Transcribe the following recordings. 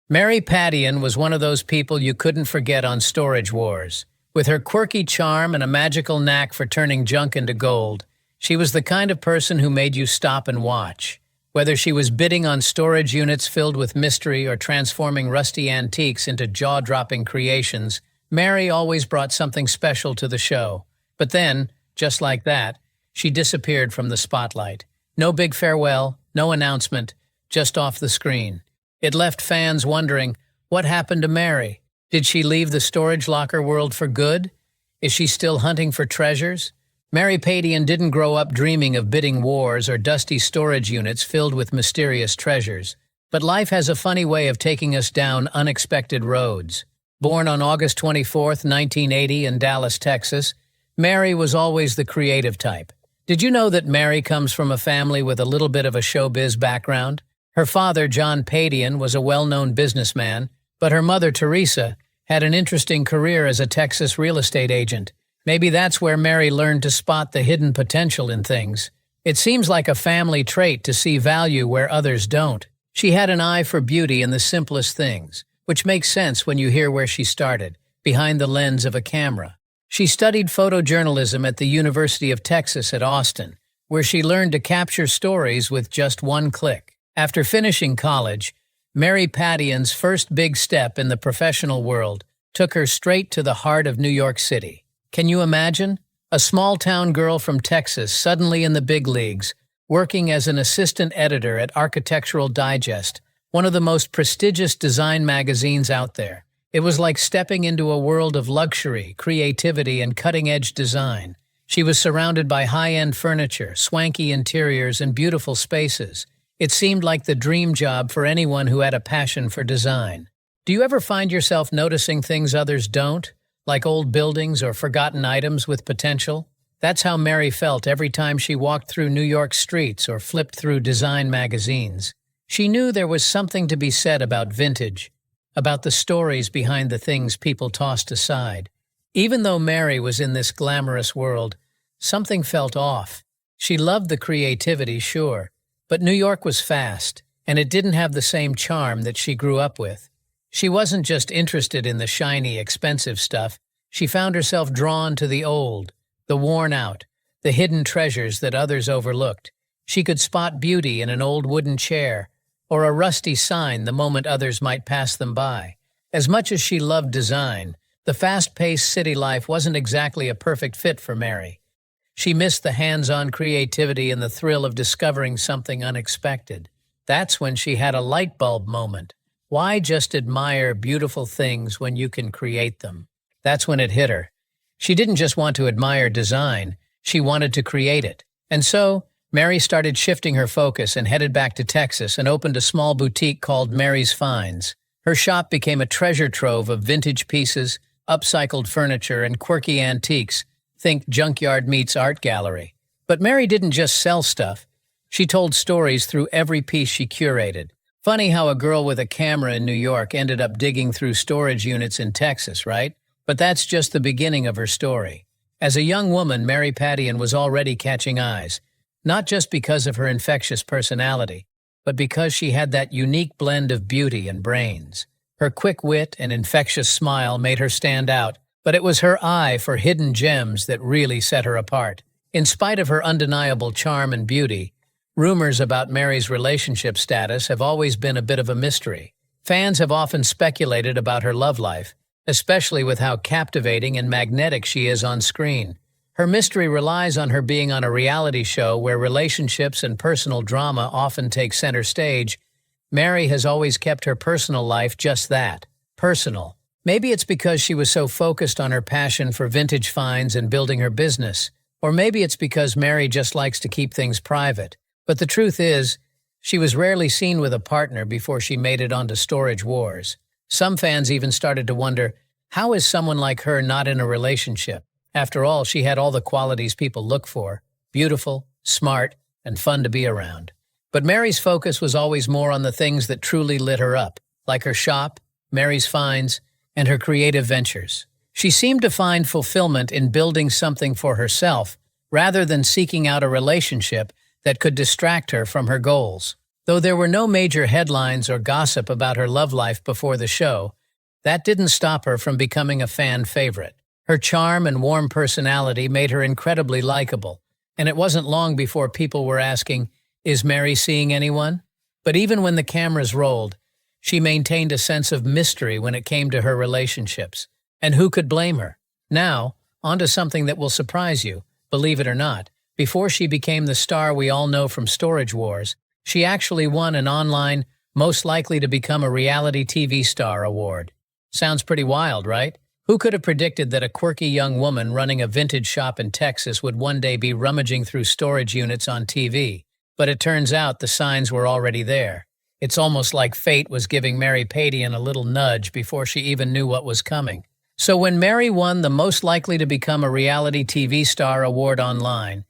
Mary Padian was one of those people you couldn't forget on Storage Wars. With her quirky charm and a magical knack for turning junk into gold, she was the kind of person who made you stop and watch. Whether she was bidding on storage units filled with mystery or transforming rusty antiques into jaw-dropping creations, Mary always brought something special to the show. But then, just like that, she disappeared from the spotlight. No big farewell, no announcement, just off the screen. It left fans wondering, what happened to Mary? Did she leave the storage locker world for good? Is she still hunting for treasures? Mary Padian didn't grow up dreaming of bidding wars or dusty storage units filled with mysterious treasures. But life has a funny way of taking us down unexpected roads. Born on August 24, 1980 in Dallas, Texas, Mary was always the creative type. Did you know that Mary comes from a family with a little bit of a showbiz background? Her father, John Padian, was a well-known businessman, but her mother, Teresa, had an interesting career as a Texas real estate agent. Maybe that's where Mary learned to spot the hidden potential in things. It seems like a family trait to see value where others don't. She had an eye for beauty in the simplest things, which makes sense when you hear where she started, behind the lens of a camera. She studied photojournalism at the University of Texas at Austin, where she learned to capture stories with just one click. After finishing college, Mary Padian's first big step in the professional world took her straight to the heart of New York City. Can you imagine? A small-town girl from Texas suddenly in the big leagues, working as an assistant editor at Architectural Digest, one of the most prestigious design magazines out there. It was like stepping into a world of luxury, creativity, and cutting-edge design. She was surrounded by high-end furniture, swanky interiors, and beautiful spaces. It seemed like the dream job for anyone who had a passion for design. Do you ever find yourself noticing things others don't, like old buildings or forgotten items with potential? That's how Mary felt every time she walked through New York streets or flipped through design magazines. She knew there was something to be said about vintage, about the stories behind the things people tossed aside. Even though Mary was in this glamorous world, something felt off. She loved the creativity, sure, but New York was fast, and it didn't have the same charm that she grew up with. She wasn't just interested in the shiny, expensive stuff. She found herself drawn to the old, the worn out, the hidden treasures that others overlooked. She could spot beauty in an old wooden chair or a rusty sign the moment others might pass them by. As much as she loved design, the fast-paced city life wasn't exactly a perfect fit for Mary. She missed the hands-on creativity and the thrill of discovering something unexpected. That's when she had a light bulb moment. Why just admire beautiful things when you can create them? That's when it hit her. She didn't just want to admire design, she wanted to create it. And so, Mary started shifting her focus and headed back to Texas and opened a small boutique called Mary's Finds. Her shop became a treasure trove of vintage pieces, upcycled furniture, and quirky antiques. Think junkyard meets art gallery. But Mary didn't just sell stuff. She told stories through every piece she curated. Funny how a girl with a camera in New York ended up digging through storage units in Texas, right? But that's just the beginning of her story. As a young woman, Mary Padian was already catching eyes, not just because of her infectious personality, but because she had that unique blend of beauty and brains. Her quick wit and infectious smile made her stand out, but it was her eye for hidden gems that really set her apart. In spite of her undeniable charm and beauty, rumors about Mary's relationship status have always been a bit of a mystery. Fans have often speculated about her love life, especially with how captivating and magnetic she is on screen. Her mystery relies on her being on a reality show where relationships and personal drama often take center stage. Mary has always kept her personal life just that, personal. Maybe it's because she was so focused on her passion for vintage finds and building her business. Or maybe it's because Mary just likes to keep things private. But the truth is, she was rarely seen with a partner before she made it onto Storage Wars. Some fans even started to wonder, how is someone like her not in a relationship? After all, she had all the qualities people look for: beautiful, smart, and fun to be around. But Mary's focus was always more on the things that truly lit her up, like her shop, Mary's Finds, and her creative ventures. She seemed to find fulfillment in building something for herself, rather than seeking out a relationship that could distract her from her goals. Though there were no major headlines or gossip about her love life before the show, that didn't stop her from becoming a fan favorite. Her charm and warm personality made her incredibly likable, and it wasn't long before people were asking, "Is Mary seeing anyone?" But even when the cameras rolled, she maintained a sense of mystery when it came to her relationships. And who could blame her? Now, onto something that will surprise you, believe it or not. Before she became the star we all know from Storage Wars, she actually won an online Most Likely to Become a Reality TV Star award. Sounds pretty wild, right? Who could have predicted that a quirky young woman running a vintage shop in Texas would one day be rummaging through storage units on TV? But it turns out the signs were already there. It's almost like fate was giving Mary Padian a little nudge before she even knew what was coming. So when Mary won the Most Likely to Become a Reality TV Star award online,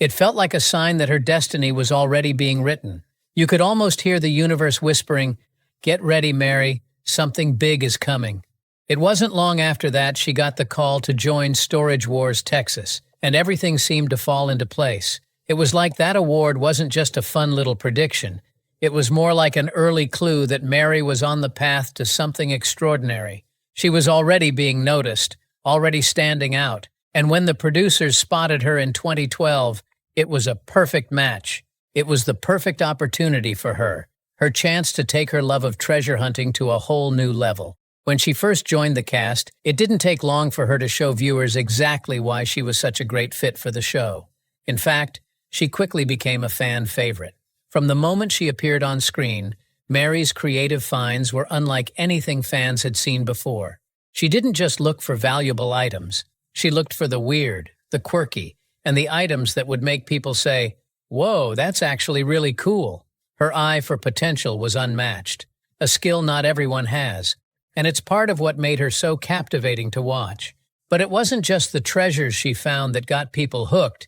it felt like a sign that her destiny was already being written. You could almost hear the universe whispering, "Get ready, Mary, something big is coming." It wasn't long after that she got the call to join Storage Wars Texas, and everything seemed to fall into place. It was like that award wasn't just a fun little prediction. It was more like an early clue that Mary was on the path to something extraordinary. She was already being noticed, already standing out, and when the producers spotted her in 2012, it was a perfect match. It was the perfect opportunity for her chance to take her love of treasure hunting to a whole new level. When she first joined the cast, it didn't take long for her to show viewers exactly why she was such a great fit for the show. In fact, she quickly became a fan favorite. From the moment she appeared on screen, Mary's creative finds were unlike anything fans had seen before. She didn't just look for valuable items. She looked for the weird, the quirky, and the items that would make people say, "Whoa, that's actually really cool." Her eye for potential was unmatched, a skill not everyone has, and it's part of what made her so captivating to watch. But it wasn't just the treasures she found that got people hooked,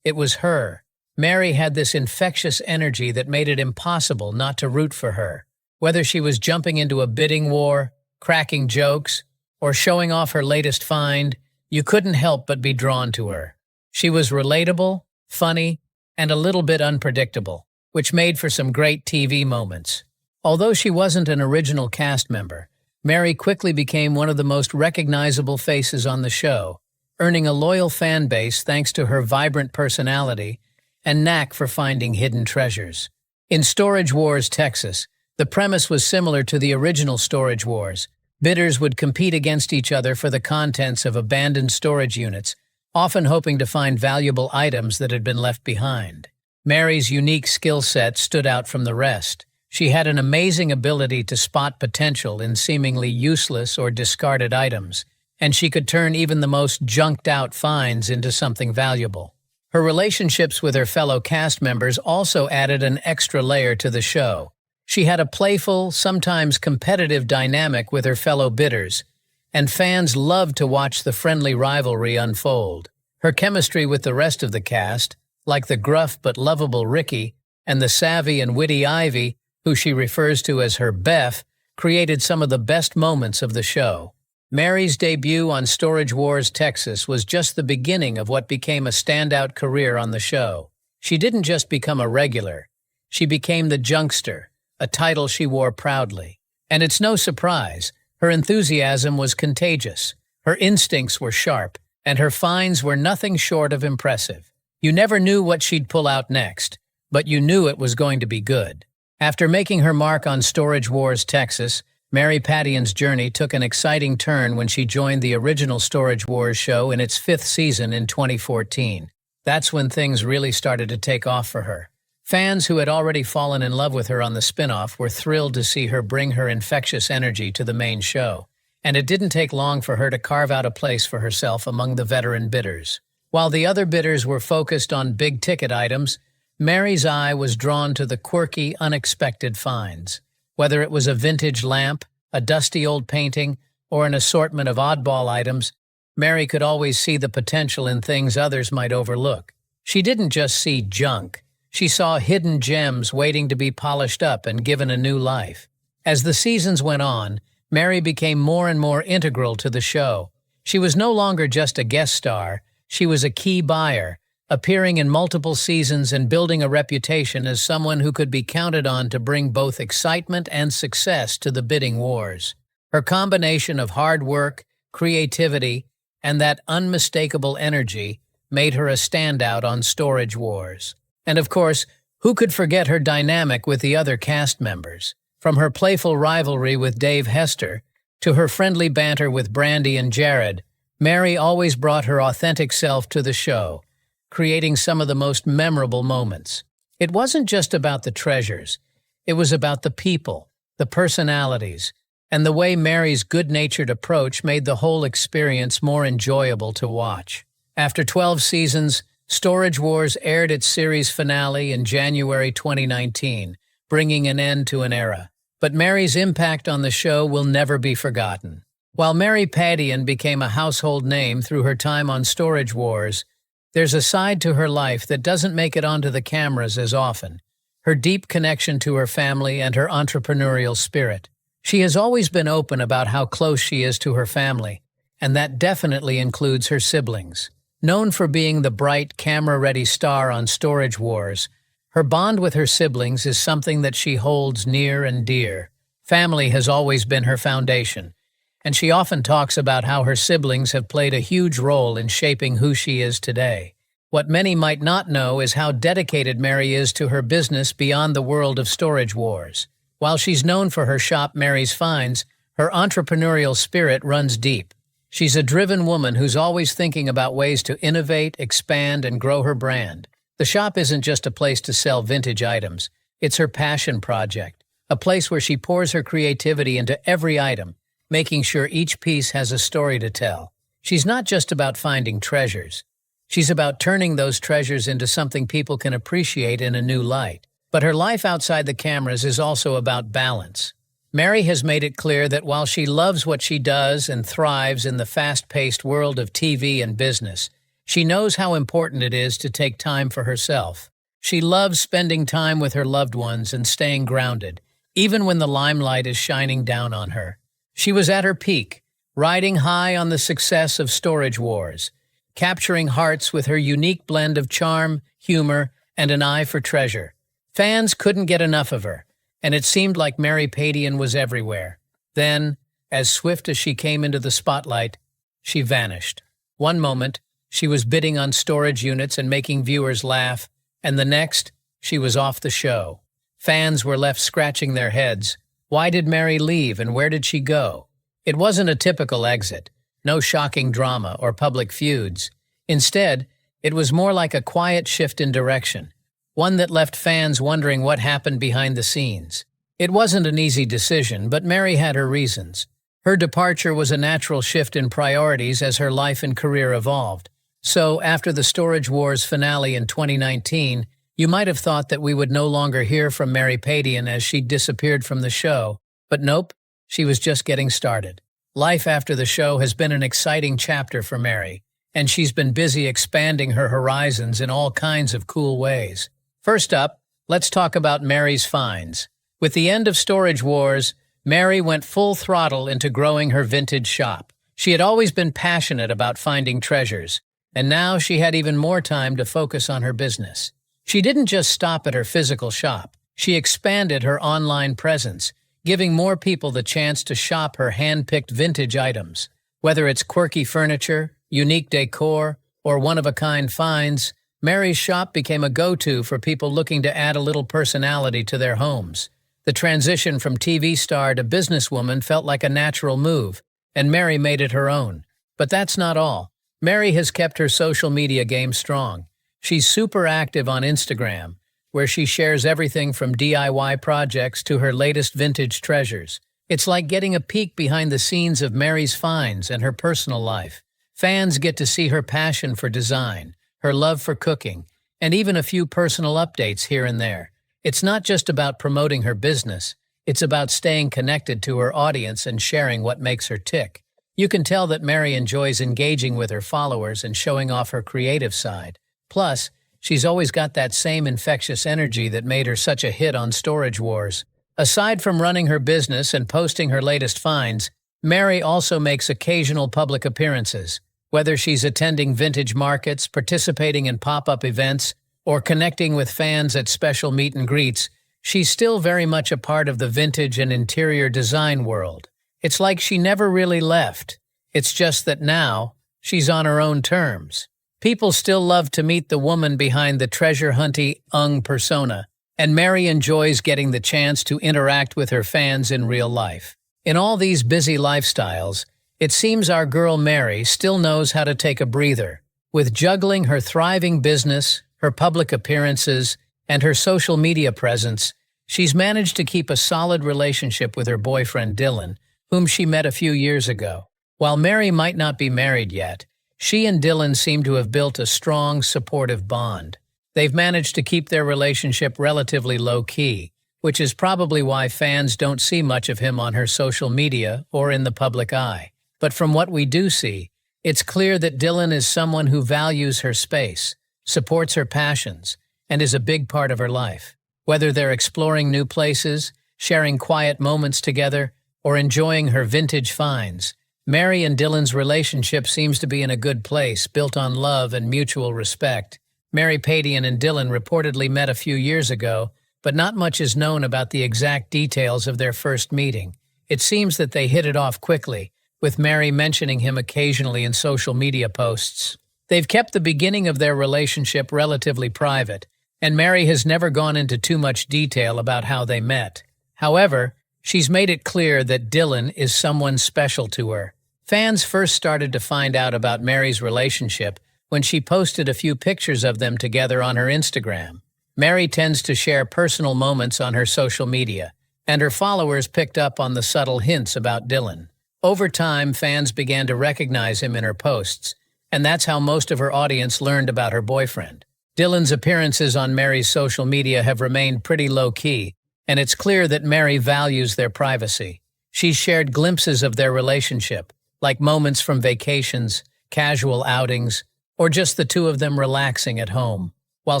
it was her. Mary had this infectious energy that made it impossible not to root for her. Whether she was jumping into a bidding war, cracking jokes, or showing off her latest find, you couldn't help but be drawn to her. She was relatable, funny, and a little bit unpredictable, which made for some great TV moments. Although she wasn't an original cast member, Mary quickly became one of the most recognizable faces on the show, earning a loyal fan base thanks to her vibrant personality and knack for finding hidden treasures. In Storage Wars Texas, the premise was similar to the original Storage Wars. Bidders would compete against each other for the contents of abandoned storage units, often hoping to find valuable items that had been left behind. Mary's unique skill set stood out from the rest. She had an amazing ability to spot potential in seemingly useless or discarded items, and she could turn even the most junked-out finds into something valuable. Her relationships with her fellow cast members also added an extra layer to the show. She had a playful, sometimes competitive dynamic with her fellow bidders, and fans loved to watch the friendly rivalry unfold. Her chemistry with the rest of the cast, like the gruff but lovable Ricky and the savvy and witty Ivy, who she refers to as her Beth, created some of the best moments of the show. Mary's debut on Storage Wars Texas was just the beginning of what became a standout career on the show. She didn't just become a regular. She became the Junkster, a title she wore proudly. And it's no surprise, her enthusiasm was contagious, her instincts were sharp, and her finds were nothing short of impressive. You never knew what she'd pull out next, but you knew it was going to be good. After making her mark on Storage Wars Texas, Mary Padian's journey took an exciting turn when she joined the original Storage Wars show in its 5th season in 2014. That's when things really started to take off for her. Fans who had already fallen in love with her on the spin-off were thrilled to see her bring her infectious energy to the main show, and it didn't take long for her to carve out a place for herself among the veteran bidders. While the other bidders were focused on big-ticket items, Mary's eye was drawn to the quirky, unexpected finds. Whether it was a vintage lamp, a dusty old painting, or an assortment of oddball items, Mary could always see the potential in things others might overlook. She didn't just see junk. She saw hidden gems waiting to be polished up and given a new life. As the seasons went on, Mary became more and more integral to the show. She was no longer just a guest star, she was a key buyer, appearing in multiple seasons and building a reputation as someone who could be counted on to bring both excitement and success to the bidding wars. Her combination of hard work, creativity, and that unmistakable energy made her a standout on Storage Wars. And of course, who could forget her dynamic with the other cast members? From her playful rivalry with Dave Hester to her friendly banter with Brandy and Jared, Mary always brought her authentic self to the show, creating some of the most memorable moments. It wasn't just about the treasures. It was about the people, the personalities, and the way Mary's good-natured approach made the whole experience more enjoyable to watch. After 12 seasons, Storage Wars aired its series finale in January 2019, bringing an end to an era. But Mary's impact on the show will never be forgotten. While Mary Padian became a household name through her time on Storage Wars, there's a side to her life that doesn't make it onto the cameras as often: her deep connection to her family and her entrepreneurial spirit. She has always been open about how close she is to her family, and that definitely includes her siblings. Known for being the bright, camera-ready star on Storage Wars, her bond with her siblings is something that she holds near and dear. Family has always been her foundation, and she often talks about how her siblings have played a huge role in shaping who she is today. What many might not know is how dedicated Mary is to her business beyond the world of Storage Wars. While she's known for her shop Mary's Finds, her entrepreneurial spirit runs deep. She's a driven woman who's always thinking about ways to innovate, expand, and grow her brand. The shop isn't just a place to sell vintage items. It's her passion project, a place where she pours her creativity into every item, making sure each piece has a story to tell. She's not just about finding treasures. She's about turning those treasures into something people can appreciate in a new light. But her life outside the cameras is also about balance. Mary has made it clear that while she loves what she does and thrives in the fast-paced world of TV and business, she knows how important it is to take time for herself. She loves spending time with her loved ones and staying grounded, even when the limelight is shining down on her. She was at her peak, riding high on the success of Storage Wars, capturing hearts with her unique blend of charm, humor, and an eye for treasure. Fans couldn't get enough of her, and it seemed like Mary Padian was everywhere. Then, as swift as she came into the spotlight, she vanished. One moment, she was bidding on storage units and making viewers laugh, and the next, she was off the show. Fans were left scratching their heads. Why did Mary leave, and where did she go? It wasn't a typical exit, no shocking drama or public feuds. Instead, it was more like a quiet shift in direction, one that left fans wondering what happened behind the scenes. It wasn't an easy decision, but Mary had her reasons. Her departure was a natural shift in priorities as her life and career evolved. So, after the Storage Wars finale in 2019, you might have thought that we would no longer hear from Mary Padian as she disappeared from the show. But nope, she was just getting started. Life after the show has been an exciting chapter for Mary, and she's been busy expanding her horizons in all kinds of cool ways. First up, let's talk about Mary's Finds. With the end of Storage Wars, Mary went full throttle into growing her vintage shop. She had always been passionate about finding treasures, and now she had even more time to focus on her business. She didn't just stop at her physical shop. She expanded her online presence, giving more people the chance to shop her hand-picked vintage items. Whether it's quirky furniture, unique decor, or one-of-a-kind finds, Mary's shop became a go-to for people looking to add a little personality to their homes. The transition from TV star to businesswoman felt like a natural move, and Mary made it her own. But that's not all. Mary has kept her social media game strong. She's super active on Instagram, where she shares everything from DIY projects to her latest vintage treasures. It's like getting a peek behind the scenes of Mary's Finds and her personal life. Fans get to see her passion for design, her love for cooking, and even a few personal updates here and there. It's not just about promoting her business, it's about staying connected to her audience and sharing what makes her tick. You can tell that Mary enjoys engaging with her followers and showing off her creative side. Plus, she's always got that same infectious energy that made her such a hit on Storage Wars. Aside from running her business and posting her latest finds, Mary also makes occasional public appearances. Whether she's attending vintage markets, participating in pop-up events, or connecting with fans at special meet and greets, she's still very much a part of the vintage and interior design world. It's like she never really left. It's just that now, she's on her own terms. People still love to meet the woman behind the treasure-hunty persona, and Mary enjoys getting the chance to interact with her fans in real life. In all these busy lifestyles, it seems our girl Mary still knows how to take a breather. With juggling her thriving business, her public appearances, and her social media presence, she's managed to keep a solid relationship with her boyfriend Dylan, whom she met a few years ago. While Mary might not be married yet, she and Dylan seem to have built a strong, supportive bond. They've managed to keep their relationship relatively low-key, which is probably why fans don't see much of him on her social media or in the public eye. But from what we do see, it's clear that Dylan is someone who values her space, supports her passions, and is a big part of her life. Whether they're exploring new places, sharing quiet moments together, or enjoying her vintage finds, Mary and Dylan's relationship seems to be in a good place, built on love and mutual respect. Mary Padian and Dylan reportedly met a few years ago, but not much is known about the exact details of their first meeting. It seems that they hit it off quickly, with Mary mentioning him occasionally in social media posts. They've kept the beginning of their relationship relatively private, and Mary has never gone into too much detail about how they met. However, she's made it clear that Dylan is someone special to her. Fans first started to find out about Mary's relationship when she posted a few pictures of them together on her Instagram. Mary tends to share personal moments on her social media, and her followers picked up on the subtle hints about Dylan. Over time, fans began to recognize him in her posts, and that's how most of her audience learned about her boyfriend. Dylan's appearances on Mary's social media have remained pretty low-key, and it's clear that Mary values their privacy. She's shared glimpses of their relationship, like moments from vacations, casual outings, or just the two of them relaxing at home. While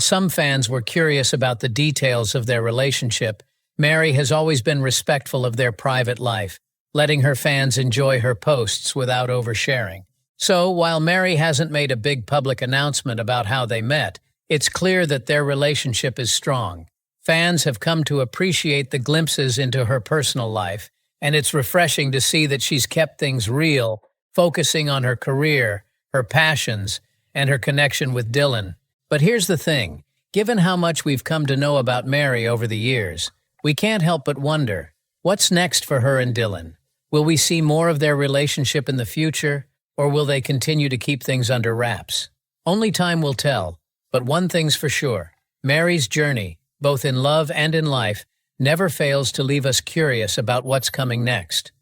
some fans were curious about the details of their relationship, Mary has always been respectful of their private life, letting her fans enjoy her posts without oversharing. So, while Mary hasn't made a big public announcement about how they met, it's clear that their relationship is strong. Fans have come to appreciate the glimpses into her personal life, and it's refreshing to see that she's kept things real, focusing on her career, her passions, and her connection with Dylan. But here's the thing, given how much we've come to know about Mary over the years, we can't help but wonder, what's next for her and Dylan? Will we see more of their relationship in the future, or will they continue to keep things under wraps? Only time will tell, but one thing's for sure. Mary's journey, both in love and in life, never fails to leave us curious about what's coming next.